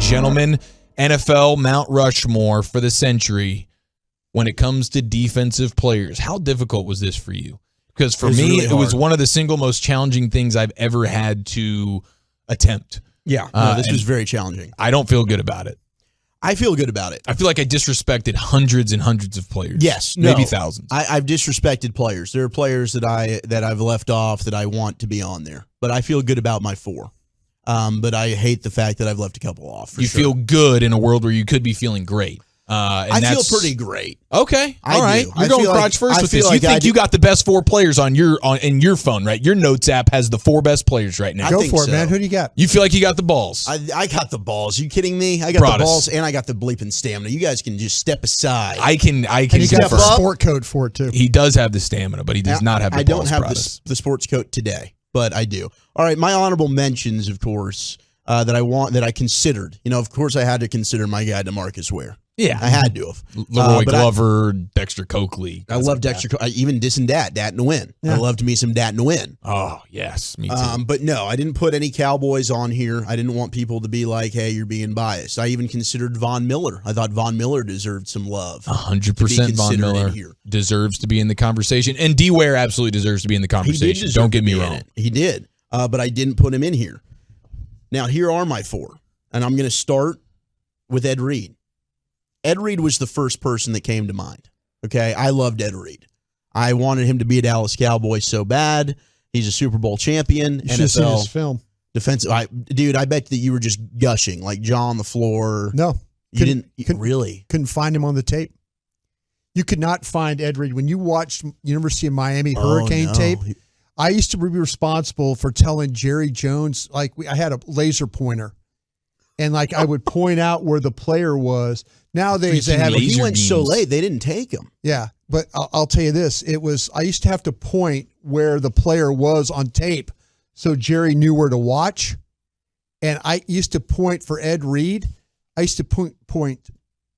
gentlemen, NFL Mount Rushmore for the century when it comes to defensive players. How difficult was this for you? Because for me, really it was one of the single most challenging things I've ever had to attempt. Yeah, this was very challenging. I don't feel good about it. I feel good about it. I feel like I disrespected hundreds and hundreds of players. Yes, maybe thousands. I've disrespected players. There are players that I've left off that I want to be on there, but I feel good about my 4. But I hate the fact that I've left a couple off. You feel good in a world where you could be feeling great. I feel pretty great. Okay, all right. do. You're going crotch first with this. You think you got the best 4 players in your phone, right? Your notes app has the 4 best players right now. Go for it, man. Who do you got? You feel like you got the balls. I got the balls. You kidding me? I got the balls and I got the bleeping stamina. You guys can just step aside. I can. And you got the sport code for it too. He does have the stamina, but he does not have the balls. I don't have the sports coat today, but I do. All right, my honorable mentions, of course, that I considered. Of course, I had to consider my guy DeMarcus Ware. Yeah, I had to have. Leroy Glover, Dexter Coakley. I love Dexter. Even dissing Dat to win. Yeah. I loved me some Dat to win. Oh yes, me too. But no, I didn't put any Cowboys on here. I didn't want people to be like, "Hey, you're being biased." I even considered Von Miller. I thought Von Miller deserved some love. 100% Von Miller deserves to be in the conversation, and D. Ware absolutely deserves to be in the conversation. Don't get me wrong. He did, but I didn't put him in here. Now here are my 4, and I'm going to start with Ed Reed. Ed Reed was the first person that came to mind. Okay, I loved Ed Reed. I wanted him to be a Dallas Cowboy so bad. He's a Super Bowl champion. You should have seen his film. Defensive, dude. I bet that you were just gushing, like jaw on the floor. No, you didn't really. Couldn't find him on the tape. You could not find Ed Reed when you watched University of Miami Hurricane tape. I used to be responsible for telling Jerry Jones, I had a laser pointer, and I would point out where the player was. Nowadays they have. He went so late they didn't take him. Yeah, but I'll tell you this: I used to have to point where the player was on tape, so Jerry knew where to watch. And I used to point for Ed Reed. I used to point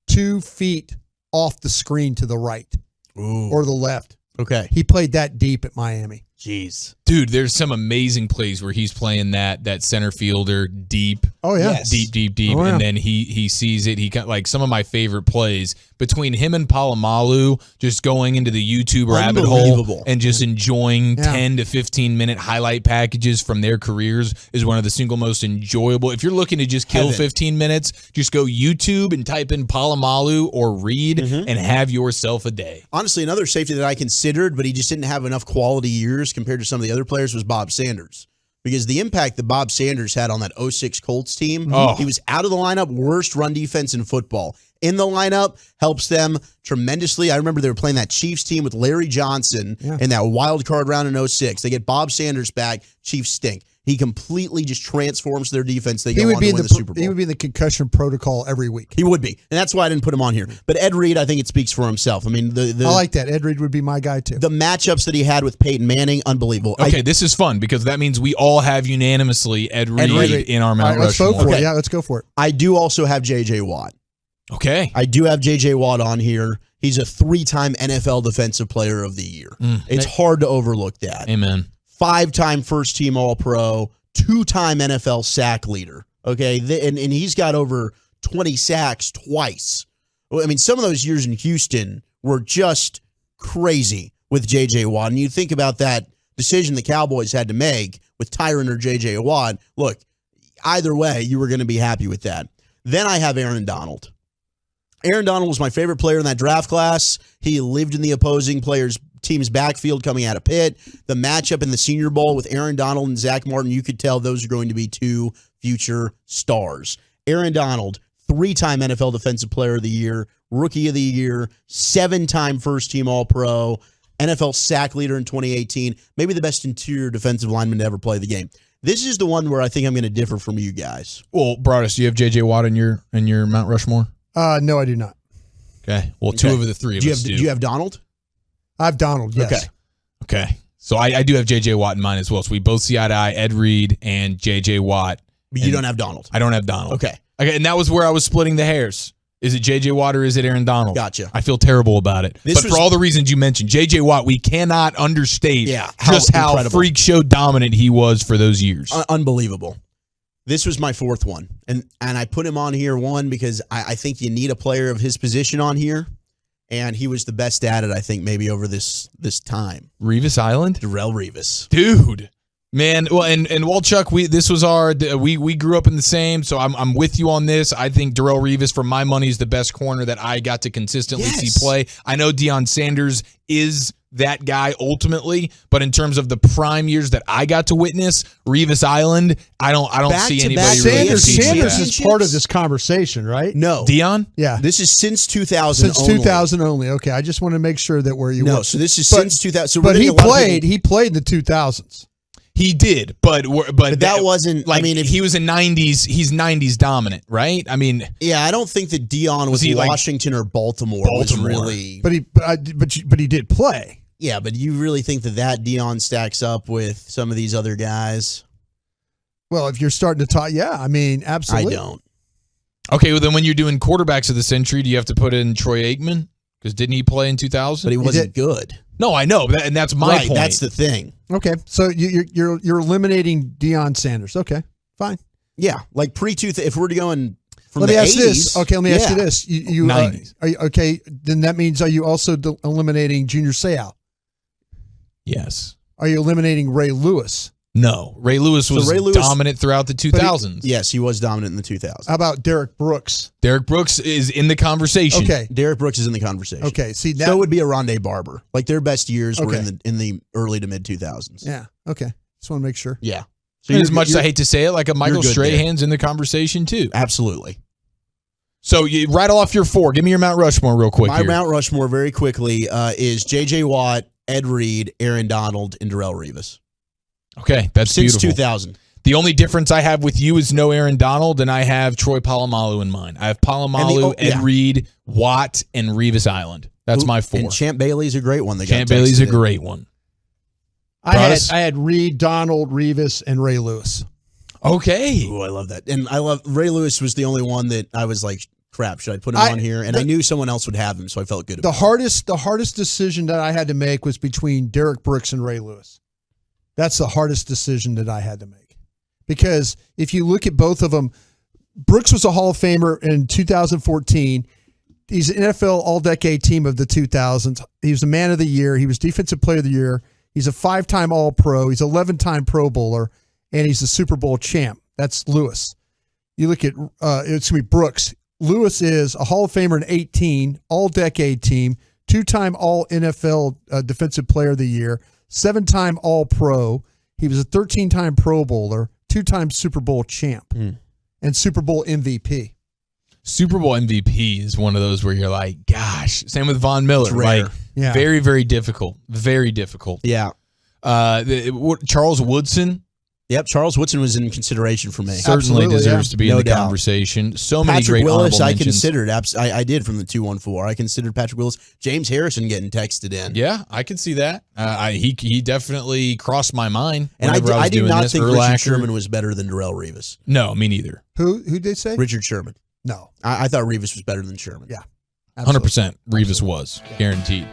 2 feet off the screen to the right or the left. Okay, he played that deep at Miami. Jeez. Dude, there's some amazing plays where he's playing that center fielder deep. Oh, yeah. Yes. Deep. Oh, yeah. And then he sees it. He got some of my favorite plays between him and Palomalu, just going into the YouTube rabbit hole and just enjoying 10 to 15 minute highlight packages from their careers is one of the single most enjoyable. If you're looking to just kill 15 minutes, just go YouTube and type in Palomalu or Reed and have yourself a day. Honestly, another safety that I considered, but he just didn't have enough quality years compared to some of the other players, was Bob Sanders. Because the impact that Bob Sanders had on that 06 Colts team, he was out of the lineup, worst run defense in football. In the lineup, helps them tremendously. I remember they were playing that Chiefs team with Larry Johnson in that wild card round in 06. They get Bob Sanders back, Chiefs stink. He completely just transforms their defense. They go on to win the Super Bowl. He would be in the concussion protocol every week. He would be. And that's why I didn't put him on here. But Ed Reed, I think it speaks for himself. I mean, I like that. Ed Reed would be my guy, too. The matchups that he had with Peyton Manning, unbelievable. Okay, this is fun because that means we all have unanimously Ed Reed in our Mount Rushmore. Let's go for it. Yeah, let's go for it. I do also have J.J. Watt. Okay. I do have J.J. Watt on here. He's a 3-time NFL Defensive Player of the Year. It's hard to overlook that. Amen. 5-time first-team All-Pro. 2-time NFL sack leader, okay? And he's got over 20 sacks twice. I mean, some of those years in Houston were just crazy with J.J. Watt. And you think about that decision the Cowboys had to make with Tyron or J.J. Watt. Look, either way, you were going to be happy with that. Then I have Aaron Donald. Aaron Donald was my favorite player in that draft class. He lived in the opposing team's backfield coming out of Pitt. The matchup in the Senior Bowl with Aaron Donald and Zach Martin, you could tell those are going to be 2 future stars. Aaron Donald, 3-time NFL Defensive Player of the Year, Rookie of the Year, 7-time first-team All-Pro, NFL sack leader in 2018, maybe the best interior defensive lineman to ever play the game. This is the one where I think I'm going to differ from you guys. Well, Broadus, do you have J.J. Watt in your Mount Rushmore? No, I do not. Okay. Well, 2 of the 3 of us do. Do you have Donald? I have Donald, yes. Okay. So I do have J.J. Watt in mine as well. So we both see eye to eye, Ed Reed and J.J. Watt. But you don't have Donald. I don't have Donald. Okay. And that was where I was splitting the hairs. Is it J.J. Watt or is it Aaron Donald? Gotcha. I feel terrible about it. For all the reasons you mentioned, J.J. Watt, we cannot understate how freak show dominant he was for those years. Unbelievable. This was my fourth one, and I put him on here, one, because I think you need a player of his position on here, and he was the best at it, I think, maybe over this time. Revis Island? Darrelle Revis. Dude. Man, well, and Walchuk, we grew up in the same, so I'm with you on this. I think Darrelle Revis, for my money, is the best corner that I got to consistently see play. I know Deion Sanders is that guy ultimately, but in terms of the prime years that I got to witness, Revis Island, I don't see anybody really Sanders is part of this conversation, right? No. Deion? Yeah. This is since 2000 Since 2000 only. Okay, I just want to make sure that where you were. No, so this is since 2000. So but he played in the 2000s. He did, but that wasn't like. I mean, if he was in 90s, he's 90s dominant, right? I mean, yeah, I don't think that Deion was Washington or Baltimore. Was really, but he did play. Yeah, but you really think that Deion stacks up with some of these other guys? Well, if you're starting to talk, yeah, I mean, absolutely. I don't. Okay, well then when you're doing quarterbacks of the century, do you have to put in Troy Aikman? Because didn't he play in 2000? But he wasn't good. No, I know, and that's my point. That's the thing. Okay, so you're eliminating Deion Sanders. Okay, fine. Yeah, like pre-2000. If we're going from let me the ask 80s, this. Okay, let me ask you this. You 90s. Okay, then that means, are you also eliminating Junior Seau? Yes. Are you eliminating Ray Lewis? No. Ray Lewis was dominant throughout the 2000s. Yes, he was dominant in the 2000s. How about Derek Brooks? Derek Brooks is in the conversation. Okay. Derek Brooks is in the conversation. Okay. See, so would be a Rondé Barber. Like their best years were Okay. in the early to mid 2000s. Yeah. Okay. Just want to make sure. Yeah. So as much as I hate to say it, like a Michael good Strahan's in the conversation too. Absolutely. So you rattle off your four. Give me your Mount Rushmore real quick. My Mount Rushmore very quickly is J.J. Watt, Ed Reed, Aaron Donald, and Darrelle Revis. Okay, that's since beautiful. 2000. The only difference I have with you is no Aaron Donald, and I have Troy Polamalu in mind. I have Polamalu, Ed Reed, Watt, and Revis Island. That's my four. And Champ Bailey's a great one. Champ Bailey's a great one. I had Reed, Donald, Revis, and Ray Lewis. Okay. Ooh, I love that. And I love Ray Lewis was the only one that I was like, crap, should I put him on here? And I knew someone else would have him, so I felt good about it. The hardest decision that I had to make was between Derek Brooks and Ray Lewis. That's the hardest decision that I had to make. Because if you look at both of them, Brooks was a Hall of Famer in 2014. He's an NFL All-Decade Team of the 2000s. He was the Man of the Year. He was Defensive Player of the Year. He's a 5-time All-Pro. He's an 11-time Pro Bowler, and he's a Super Bowl champ. That's Lewis. You look at it's going to be Brooks. Lewis is a Hall of Famer in 18, All-Decade Team, 2-time All-NFL Defensive Player of the Year, 7-time All-Pro. He was a 13-time Pro Bowler, 2-time Super Bowl champ, and Super Bowl MVP. Super Bowl MVP is one of those where you're like, gosh. Same with Von Miller. Like, very, very difficult. Very difficult. Yeah. Charles Woodson. Yep, Charles Woodson was in consideration for me. Certainly deserves to be in the conversation. So many great Willis, honorable I mentions. considered. I did from the 214. I considered Patrick Willis. James Harrison getting texted in. Yeah, I could see that. He definitely crossed my mind. And I did not think Richard Sherman was better than Darrelle Revis. No, me neither. Who did they say? Richard Sherman. No. I thought Revis was better than Sherman. Yeah. 100%. Revis was. Guaranteed.